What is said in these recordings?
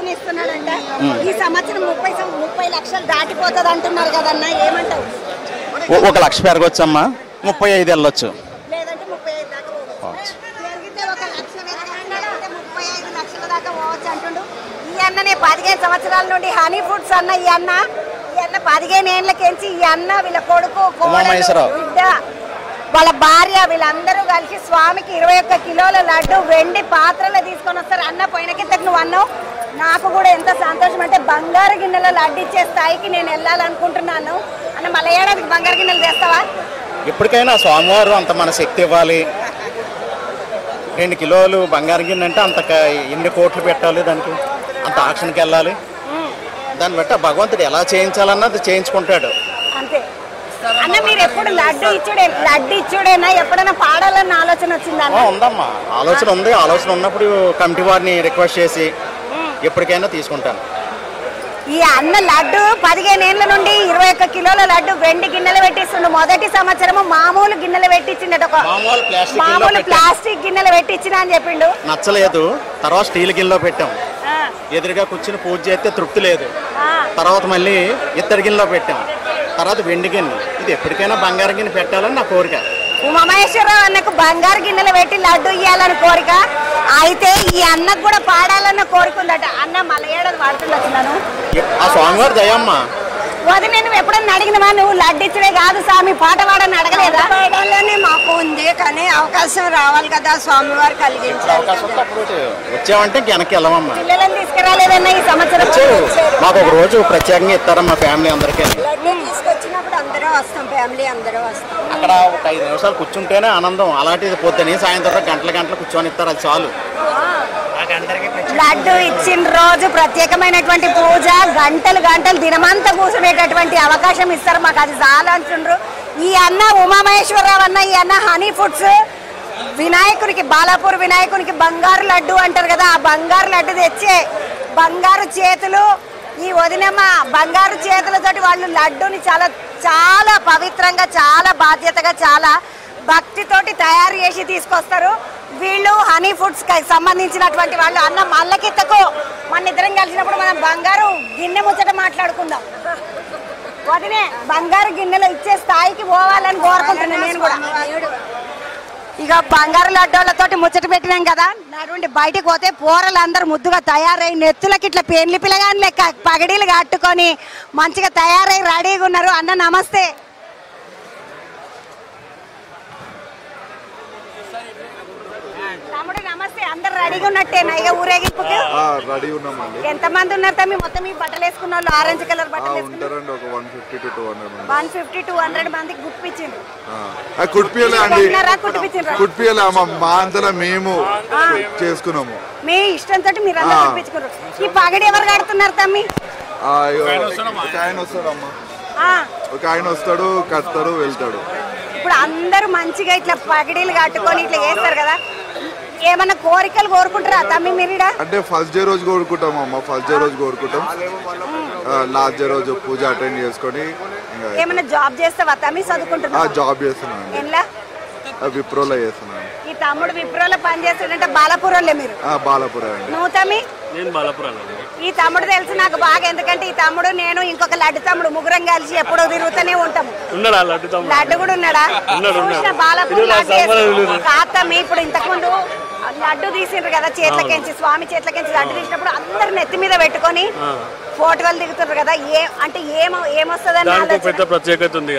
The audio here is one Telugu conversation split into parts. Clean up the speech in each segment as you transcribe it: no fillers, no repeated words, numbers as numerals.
లడ్డూని ఇస్తున్నాడంట. ఈ సంవత్సరం 30 లక్షలు దాటిపోతుంది అంటున్నారు కదన్నా, ఏమంటావు? 1 లక్ష పెరగొచ్చమ్మా, 35 వెళ్ళొచ్చు. లేదంటే 35 దాకా పోవచ్చు. పెరిగితే 1 లక్ష పెరగాలంటే 35 లక్షల దాకా పోవచ్చు అంటుండు. ఈ అన్ననే 15 సంవత్సరాల నుండి హనీ ఫుడ్స్ అన్న ఈ అన్న 15 ఏళ్ళకెంచి ఈ అన్న వీళ్ళ కొడుకు బిడ్డ వాళ్ళ భార్య వీళ్ళందరూ కలిసి స్వామికి 21 కిలోల లడ్డు వెండి పాత్రలో తీసుకొని వస్తారు. అన్న పోయిన కిందకి నువ్వు అన్నావు, నాకు కూడా ఎంత సంతోషం అంటే బంగారు గిన్నెలో లడ్డు ఇచ్చే స్థాయికి నేను వెళ్ళాలనుకుంటున్నాను అన్న. మళ్ళీ ఏడాదికి బంగారు గిన్నెలు తెస్తావా? ఎప్పటికైనా స్వామివారు అంత మన శక్తి ఇవ్వాలి. 2 కిలోలు బంగారు గిన్నె అంటే అంత ఎన్ని కోట్లు పెట్టాలి, దానికి అంత ఆక్షన్కి వెళ్ళాలి. దాన్ని బట్టి భగవంతుడు ఎలా చేయించాలన్నది చేయించుకుంటాడు అంతే. అన్న మీరు ఎప్పుడు లడ్డు ఇచ్చుడేనా, ఎప్పుడైనా పాడాలన్న ఆలోచన వచ్చిందా? ఉందమ్మా, ఆలోచన ఉంది. ఆలోచన ఉన్నప్పుడు కమిటీ వారిని రిక్వెస్ట్ చేసి ఎప్పటికైనా తీసుకుంటాను. ఈ అన్న లడ్డు 15 ఏళ్ల నుండి 21 కిలోల లడ్డు వెండి గిన్నెలు పెట్టిస్తుండు. మొదటి సంవత్సరము మామూలు గిన్నెలు పెట్టించిండట, మామూలు ప్లాస్టిక్ గిన్నెలు పెట్టించిన అని చెప్పిండు. నచ్చలేదు. తర్వాత స్టీల్ గిన్నెలో పెట్టాం. ఎదురుగా కూర్చుని పూజ చేస్తే తృప్తి లేదు. తర్వాత మళ్ళీ ఇత్తడి గిన్నెలో పెట్టాం. తర్వాత వెండి గిన్నె. ఇది ఎప్పటికైనా బంగారు గిన్నె పెట్టాలని నా కోరిక. ఉమామహేశ్వరరావు అన్నకు బంగారు గిన్నెలు పెట్టి లడ్డు ఇవ్వాలని కోరిక. అయితే ఈ అన్నకు కూడా పాడాలన్న కోరిక ఉందట. అన్న మళ్ళీ ఏడాది పాడుతున్నాను. ఆ స్వామివారి దయమ్మ. వదిన నువ్వు ఎప్పుడన్నా అడిగినవా? నువ్వు లడ్డు ఇచ్చడే కాదు స్వామి పాట పాడని అడగలేదా? పాడాలని మాకు ఉంది, కానీ అవకాశం రావాలి కదా స్వామివారు కలిగించారు. వచ్చామంటే వెనక్కి వెళ్ళమమ్మా. పిల్లలను తీసుకురాలేదన్న ఈ సంవత్సరం? మాకు ఒక రోజు ప్రత్యేకంగా ఇస్తారమ్మా ఫ్యామిలీ అందరికీ. లడ్డు తీసుకొచ్చినప్పుడు అందరం వస్తాం, ఫ్యామిలీ అందరం వస్తాం. అక్కడ ఒక 5 నిమిషాలు కూర్చుంటేనే ఆనందం. అలాంటిది పొద్దున సాయంత్రం గంటలు కూర్చొని ఇస్తారు, అది చాలు. లడ్డు ఇచ్చిన రోజు ప్రత్యేకమైనటువంటి పూజ, గంటలు దినమంతా కూర్చునేటటువంటి అవకాశం ఇస్తారు మాకు, అది చాలా అంటుండ్రు. ఈ అన్న ఉమామహేశ్వరరావు అన్న, ఈ అన్న హనీ ఫుడ్స్ వినాయకునికి, బాలాపూర్ వినాయకునికి బంగారు లడ్డు అంటారు కదా, ఆ బంగారు లడ్డు తెచ్చే బంగారు చేతులు ఈ వదినమ్మ. బంగారు చేతులతోటి వాళ్ళు లడ్డూని చాలా చాలా పవిత్రంగా, చాలా బాధ్యతగా, చాలా భక్తితోటి తయారు చేసి తీసుకొస్తారు. వీళ్ళు హనీ ఫుడ్స్ కి సంబంధించినటువంటి వాళ్ళు. అన్న మల్లకిత్తకు మన ఇద్దరం కలిసినప్పుడు మనం బంగారు గిన్నె ముచ్చట మాట్లాడుకుందాం. వదినే బంగారు గిన్నెలో ఇచ్చే స్థాయికి పోవాలని కోరుకుంటున్నాను నేను కూడా. ఇక బంగారు లడ్డోళ్ళతోటి ముచ్చట పెట్టినాం కదా, నడుండి బయటకు పోతే పోరలు అందరూ ముద్దుగా తయారై నెత్తులకి ఇట్లా పెళ్లి పిల్లగాని లెక్క పగడీలు కట్టుకొని మంచిగా తయారై రెడీగా ఉన్నారు. అన్న నమస్తే. తమ్ముడు నమస్తే. అందరు రెడీగా ఉన్నట్టేనా ఇక ఊరేగింపుకి? ఎంతమంది ఉన్నారు తమ్మి మొత్తం? ఈ బట్టలు వేసుకున్న వాళ్ళు ఆరెంజ్ కలర్ బట్టలు వేసుకున్నారు 150-200 మందికి గుప్పించిండ్రు. మేము చేసుకున్నాము. మీ ఇష్టంతో మీరు అందరూ గుప్పించుకున్నారు. ఈ పగడి ఎవరు కడుతున్నారు తమ్మి? ఒక ఆయన వస్తాడు, కడతాడు, వెళ్తాడు. ఇప్పుడు అందరూ మంచిగా ఇట్లా పగడీలు కట్టుకొని ఇట్లా చేస్తారు కదా, ఏమన్నా కోరికలు కోరుకుంటారా తమ్మి మీరు? అంటే ఫస్ట్ డే రోజు కోరుకుంటాం అమ్మ, ఫస్ట్ డే రోజు కోరుకుంటాం. లాస్ట్ డే రోజు పూజ అటెండ్ చేసుకొని. ఏమన్నా జాబ్ చేస్తావా తమ్మి? చదువుకుంటున్నా? జాబ్ చేస్తున్నాను. ఎలా? విప్రోలో చేస్తున్నాను. ఈ తమ్ముడు విప్రోలో పని చేస్తుంటే బాలాపురంలో మీరు? బాలాపురం అండి. నువ్వు తమ్మి? నేను బాలాపురం. ఈ తమ్ముడు తెలుసు నాకు బాగా, ఎందుకంటే ఈ తమ్ముడు నేను ఇంకొక లడ్డు తమ్ముడు ముగ్గురం కలిసి ఎప్పుడో తిరుగుతూనే ఉంటాము. లడ్డు కూడా ఉన్నాడా? చూసిన బాలాపూర్ కాతమ్మి. ఇప్పుడు ఇంతకు ముందు లడ్డు తీసిండ్రు కదా చేతులకెంచి, స్వామి చేతులకెంచి లడ్డు తీసినప్పుడు అందరు నెత్తి మీద పెట్టుకొని ఫోటోలు దిగుతుండ్రు కదా, అంటే ఏమొస్తుందని పెద్ద ప్రత్యేకత ఉంది.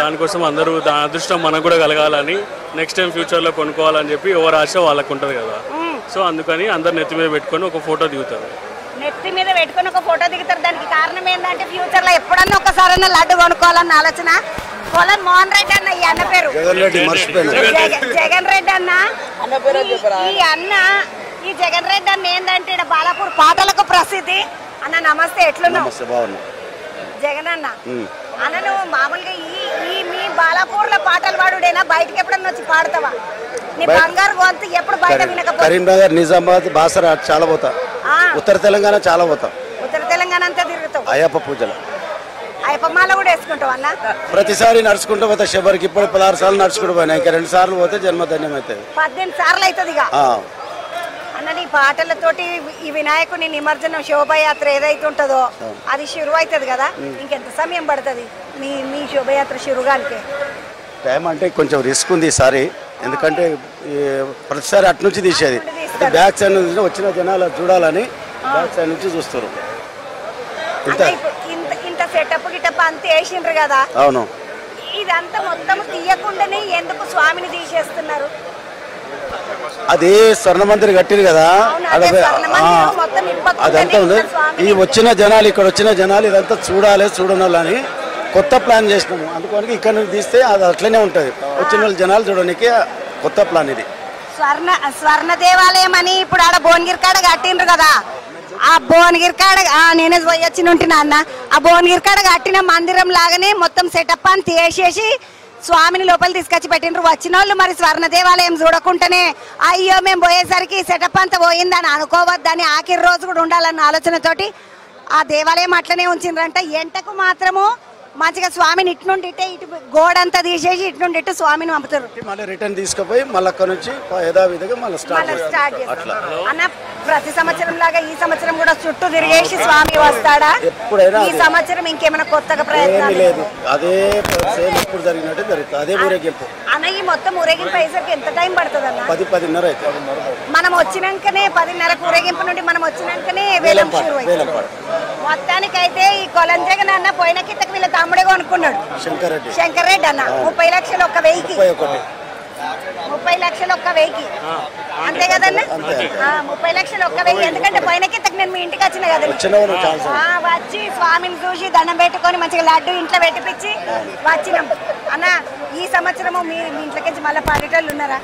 దానికోసం అందరూ దాని అదృష్టం మనకు కూడా కలగాలని, నెక్స్ట్ టైం ఫ్యూచర్ లో కొనుక్కోవాలని చెప్పి ఎవరు ఆశ వాళ్ళకు ఉంటది కదా. సో అందుకని అందరు నెత్తి మీద పెట్టుకొని ఒక ఫోటో దిగుతారు. నెత్తి మీద పెట్టుకొని ఒక ఫోటో దిగుతారు. దానికి కారణం ఏంటంటే ఫ్యూచర్ లో ఎప్పుడన్నా ఒకసారన్నా లడ్డు కొనుక్కోవాలన్న ఆలోచన. కొలన్ మోహన్ రెడ్డి అన్న ఈ అన్న పేరు జగన్ రెడ్డి అన్న. ఈ జగన్ రెడ్డి అన్న ఏంటంటే బాలాపూర్ పాటలకు ప్రసిద్ధి. అన్న నమస్తే, ఎట్లున్నావు? జగన్ అన్న అన్న నువ్వు మామూలుగా ఈ మీ బాలాపూర్ లో పాటలు పాడుడేనా? బయటకి ఎప్పుడన్నా వచ్చి పాడతావా? నీ బంగారు గొంతు ఎప్పుడు బయట వినకపోతే? కరీంనగర్, నిజామాబాద్, బాసర చాలా పోతా, ఉత్తర తెలంగాణ చాలా పోతా. ఉత్తర తెలంగాణ అంతా తిరుగుతావు. అయ్యప్ప పూజలు, అయ్యప్ప మాల కూడా వేసుకుంటావు అన్న? ప్రతిసారి నడుచుకుంటూ పోతా. శబరికి ఇప్పుడు 16 సార్లు నడుచుకుంటూ పోయినా, ఇంకా 2 సార్లు పోతే జన్మధన్యం అవుతుంది. 18 సార్లు అవుతుంది. ఇక అన్నది పాటలతోటి ఈ వినాయకుని నిమజ్జనం శోభయాత్ర ఏదైతే ఉంటుందో అది షురు అవుతుంది కదా, ఇంకెంత సమయం పడుతుంది మీ శోభయాత్ర షురుగానికి? టైం అంటే కొంచెం రిస్క్ ఉంది ఈసారి, ఎందుకంటే ప్రతిసారి అటు నుంచి తీసేది, బ్యాక్ సైడ్ నుంచి వచ్చిన జనాలు చూడాలని బ్యాక్ సైడ్ నుంచి చూస్తారు. ఇంత సెటప్ గిటప్ అంత వేసిండ్రు కదా, అవును. ఇదంతా మొత్తం తీయకుండానే ఎందుకు స్వామిని తీసేస్తున్నారు? అదే స్వర్ణ మందిర్ కట్టిరు కదా, అదంతా ఉంది. ఈ వచ్చిన జనాలు, ఇక్కడ వచ్చిన జనాలు ఇదంతా చూడాలని కొత్త ప్లాన్ చేసినాము. అందుకని ఇక్కడ నుంచి తీస్తే అది అట్లనే ఉంటుంది, వచ్చిన జనాలు చూడడానికి కొత్త ప్లాన్ ఇది. స్వర్ణ దేవాలయం అని ఇప్పుడు ఆడ భువనగిరి కాడ కట్టిండ్రు కదా, ఆ భువనగిరి కాడ నేనే వచ్చి ఉంటున్నా అన్న, ఆ భువనగిరి కాడ కట్టిన మందిరం లాగానే మొత్తం సెటప్ అని తీసేసి స్వామిని లోపల తీసుకొచ్చి పెట్టిండ్రు. వచ్చిన వాళ్ళు మరి స్వర్ణ దేవాలయం చూడకుండానే అయ్యో మేము పోయేసరికి సెటప్ అంతా పోయిందని అనుకోవద్దని ఆఖరి రోజు కూడా ఉండాలన్న ఆలోచనతోటి ఆ దేవాలయం అట్లనే ఉంచిండ్రంట. ఎంటకు మాత్రము మంచిగా స్వామిని ఇటు నుండి ఇటు గోడంతా తీసేసి ఇటు నుండి ఇటు స్వామిని పంపుతారు. మళ్ళీ రిటర్న్ తీసుకుపోయి మళ్ళీ అక్కడ నుంచి యథావిధిగా మళ్ళీ స్టార్ట్ చేస్తారు అన్న. ప్రతి సంవత్సరం లాగా ఈ సంవత్సరం కూడా చుట్టూ తిరిగేసి స్వామి వస్తాడా? ఎప్పుడైనా ఈ సంవత్సరం ఇంకేమైనా కొత్తగా ప్రయత్నాలు లేదు, అదే సేమ్ ఎప్పుడు జరిగినట్టు జరుగుతుంది, అదే ఊరేగింపు. అన్న ఈ మొత్తం ఊరేగింపు అయ్యేసరికి ఎంత టైం పడుతుంది అన్న? 10-10:30 అయితే. మనం వచ్చినాకనే 10:30 ఊరేగింపు నుండి మనం వచ్చినాకనే వేలం షురు అవుతుంది. మొత్తానికి అయితే ఈ కొలం జగన్ అన్న పోయిన కిందకి వీళ్ళ తమ్ముడే కొనుక్కున్నాడు, శంకర్ రెడ్డి అన్న. 30 లక్షలు ఒక్క వెయ్యికి, 30 లక్షలు ఒక్క వెయ్యికి, అంతే కదన్నా? 30 లక్షలు ఒక్క వెయ్యి. ఎందుకంటే పోయిన కిందకి నేను మీ ఇంటికి వచ్చిన కదా, వచ్చి స్వామిని చూసి దండం పెట్టుకొని మంచిగా లడ్డు ఇంట్లో పెట్టిపించి వచ్చినాం అన్న. ఈ సంవత్సరము మీ ఇంట్లోకి మళ్ళీ పాడేటోళ్ళు ఉన్నారా?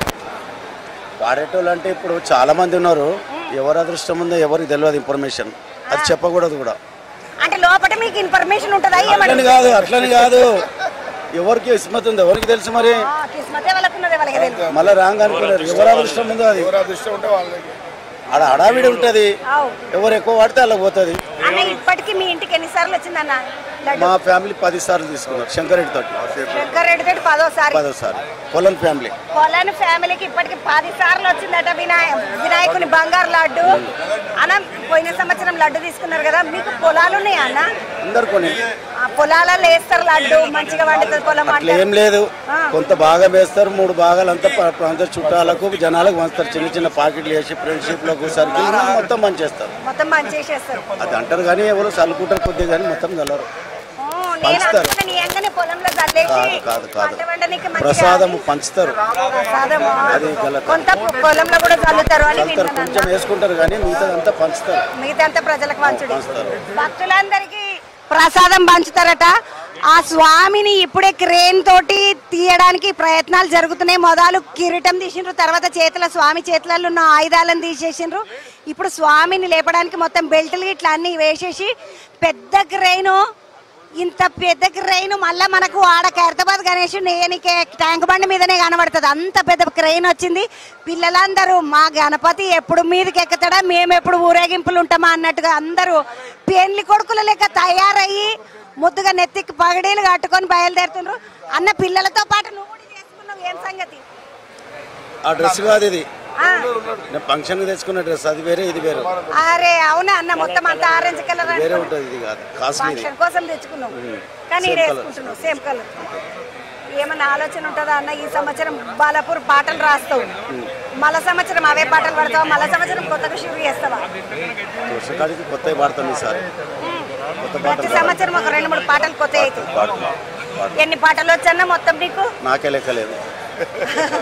పాడేటోళ్ళు అంటే ఇప్పుడు చాలా మంది ఉన్నారు, ఎవరు అదృష్టం ఉందో ఎవరికి తెలియదు ఇన్ఫర్మేషన్, అది చెప్పకూడదు కూడా. అంటే లోపల మీకు ఇన్ఫర్మేషన్ ఉంటుందా? అట్లని కాదు, ఎవరికి కిస్మత్ ఉందో ఎవరికి తెలుసు, మరి మళ్ళీ రాంగ్ అనుకున్నారు. ఎవరు అదృష్టం ఉందో అది ఆడ హడావిడి ఉంటది, ఎవరు ఎక్కువ వాడితే అలా పోతుంది. ఇప్పటికి మీ ఇంటికి ఎన్నిసార్లు వచ్చిందన్న? మా ఫ్యామిలీ 10 సార్లు తీసుకున్నారు శంకర్ రెడ్డి తోటి. 10 సార్లు పొలం ఫ్యామిలీకి ఇప్పటికి 10 సార్లు వచ్చిందట వినాయకుని బంగారు లడ్డు అన్న. పోయిన సంవత్సరం లడ్డు తీసుకున్నారు కదా, మీకు పొలాలు ఉన్నాయా అన్న? అందరు కొని పొలాలలో వేస్తారు లడ్డు, మంచిగా వండుతుంది పొలం. అట్లా ఏం లేదు, కొంత భాగం వేస్తారు, 3 భాగాలు అంతా ప్రాంత చుట్టాలకు జనాలకు పంచుతారు. చిన్న చిన్న పాకెట్లు వేసి ఫ్రెండ్షిప్ లకు సర్కిల్ మొత్తం మంచేస్తారు, మొత్తం మంచేసేస్తారు. అది అంటారు కానీ ఎవరు చల్లుకుంటారు కొద్దిగా, కానీ మొత్తం చల్లరు. ప్రసాదం పంచుతారు, అది పొలంలో కూడా చల్లుతారు, కొంచెం వేసుకుంటారు కానీ మిగతా పంచుతారు. మిగతా ప్రజలకు భక్తులందరికీ ప్రసాదం పంచుతారట. ఆ స్వామిని ఇప్పుడే క్రేన్ తోటి తీయడానికి ప్రయత్నాలు జరుగుతున్నాయి. మొదలు కిరీటం తీసిండ్రు, తర్వాత స్వామి చేతులలో ఉన్న ఆయుధాలను తీసేసిండ్రు. ఇప్పుడు స్వామిని లేపడానికి మొత్తం బెల్టులు ఇట్లా అన్ని వేసేసి పెద్ద క్రేను, ఇంత పెద్ద క్రెయిన్ మళ్ళీ మనకు ఆడ ఖైరతాబాద్ గణేష్ నేయనికే ట్యాంక్ బండి మీదనే కనబడుతుంది, అంత పెద్ద క్రెయిన్ వచ్చింది. పిల్లలందరూ మా గణపతి ఎప్పుడు మీదకి ఎక్కుతాడా, మేము ఎప్పుడు ఊరేగింపులు ఉంటామా అన్నట్టుగా అందరూ పెళ్లి కొడుకుల లెక్క తయారయ్యి ముద్దుగా నెత్తికి పగడీలు కట్టుకొని బయలుదేరుతుండ్రు. అన్న పిల్లలతో పాటు నువ్వు కూడా చేసుకున్నావు, ఏం సంగతి? ఆ డ్రెస్ కాదు ఇది, ఫంక్షన్ తెచ్చుకున్న డ్రెస్, అది వేరే ఇది వేరే. అరే అవునా అన్న, మొత్తం అంతా ఆరెంజ్ కలర్ వేరే ఉంటుంది, ఇది కాదు కాస్ట్లీ. ఫంక్షన్ కోసం తెచ్చుకున్నాం కానీ వేసుకుంటున్నాం సేమ్ కలర్. ఏమన్నా ఆలోచన ఉంటుందా అన్న? ఈ సంవత్సరం బాలాపూర్ పాటలు రాస్తావు, మళ్ళా సంవత్సరం అవే పాటలు పడతావా? మళ్ళా సంవత్సరం కొత్తగా షురు చేస్తావా? కొత్త పాడతాం ఈసారి. ప్రతి సంవత్సరం ఒక 2-3 పాటలు కొత్త అవుతాయి. ఎన్ని పాటలు వచ్చన్నా మొత్తం నీకు? నాకే లెక్కలేదు,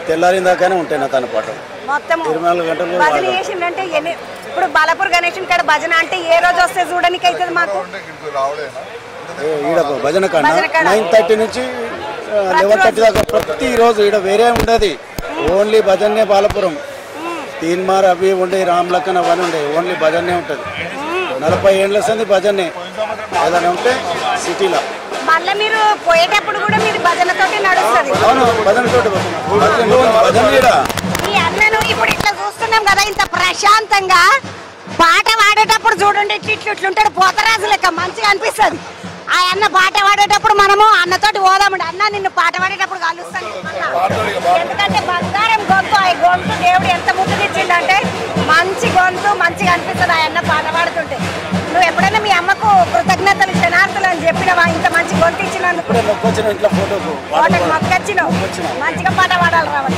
తెల్లారిందాకనే ఉంటాయి నా తన పాటలు మొత్తం 24 గంటలు. భజన చేసిందంటే ఇప్పుడు బాలాపూర్ గణేష్ కాడ భజన అంటే ఏ రోజు వస్తే చూడడానికి అవుతుంది మాకు. ఈడ భజన కాడ 9:30 నుంచి 11:30 దాకా ప్రతి రోజు ఈడ వేరే ఉండదు, ఓన్లీ భజనే. బాలపురం తీన్మార్ అవి ఉండే, రామ్లక్కన్ అవన్నీ ఉండే, ఓన్లీ భజనే ఉంటుంది. 40 ఏళ్ళ సంది భజనే ఏదైనా ఉంటే సిటీలో. మళ్ళీ మీరు పోయేటప్పుడు కూడా మీరు భజనతోటి నడుస్తుంది? అవును, భజనతోటి భజన. ఈ అన్నను ఇప్పుడు ఇట్లా చూస్తున్నాం కదా, ఇంత ప్రశాంతంగా పాట పాడేటప్పుడు చూడండి ఇట్లుంటాడు, పోతరాజు లెక్క మంచిగా అనిపిస్తుంది. ఆ అన్న పాట పాడేటప్పుడు మనము అన్నతోటి పోదామండి. అన్న నిన్ను పాట పాడేటప్పుడు కలుస్తాను, ఎందుకంటే బంగారం గొంతు, ఆ గొంతు దేవుడు ఎంత ముద్దునిచ్చిందంటే మంచి గొంతు మంచిగా అనిపిస్తుంది ఆ అన్న పాట పాడుతుంటే. నువ్వు ఎప్పుడైనా మీ అమ్మకు కృతజ్ఞతలు క్షణార్థులు అని చెప్పినవా? ఇంత మంచి గొంతు ఇచ్చినందుకు ఫోటోకు మొక్కొచ్చినావు, మంచిగా పాట పాడాలి రావాలి.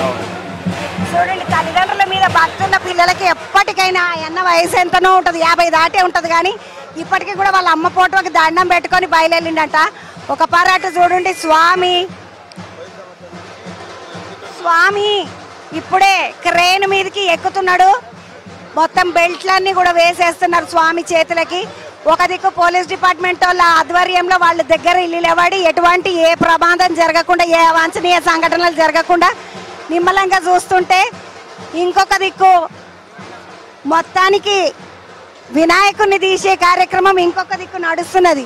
చూడండి, తల్లిదండ్రుల మీద భక్తున్న పిల్లలకి ఎప్పటికైనా అన్న వయసు ఎంతనో ఉంటుంది, 50 దాటే ఉంటుంది, కానీ ఇప్పటికీ కూడా వాళ్ళ అమ్మ ఫోటోకి దండం పెట్టుకొని బయలుదేరిండట. ఒక పారాటు చూడండి, స్వామి ఇప్పుడే క్రేన్ మీదకి ఎక్కుతున్నాడు. మొత్తం బెల్ట్లన్నీ కూడా వేసేస్తున్నారు స్వామి చేతులకి. ఒక దిక్కు పోలీస్ డిపార్ట్మెంట్ వాళ్ళ ఆధ్వర్యంలో వాళ్ళ దగ్గర నిలబడి ఎటువంటి ఏ ప్రమాదం జరగకుండా, ఏ అవాంఛనీయ సంఘటనలు జరగకుండా నిమ్మలంగా చూస్తుంటే, ఇంకొక దిక్కు మొత్తానికి వినాయకుడిని తీసే కార్యక్రమం ఇంకొక దిక్కు నడుస్తున్నది.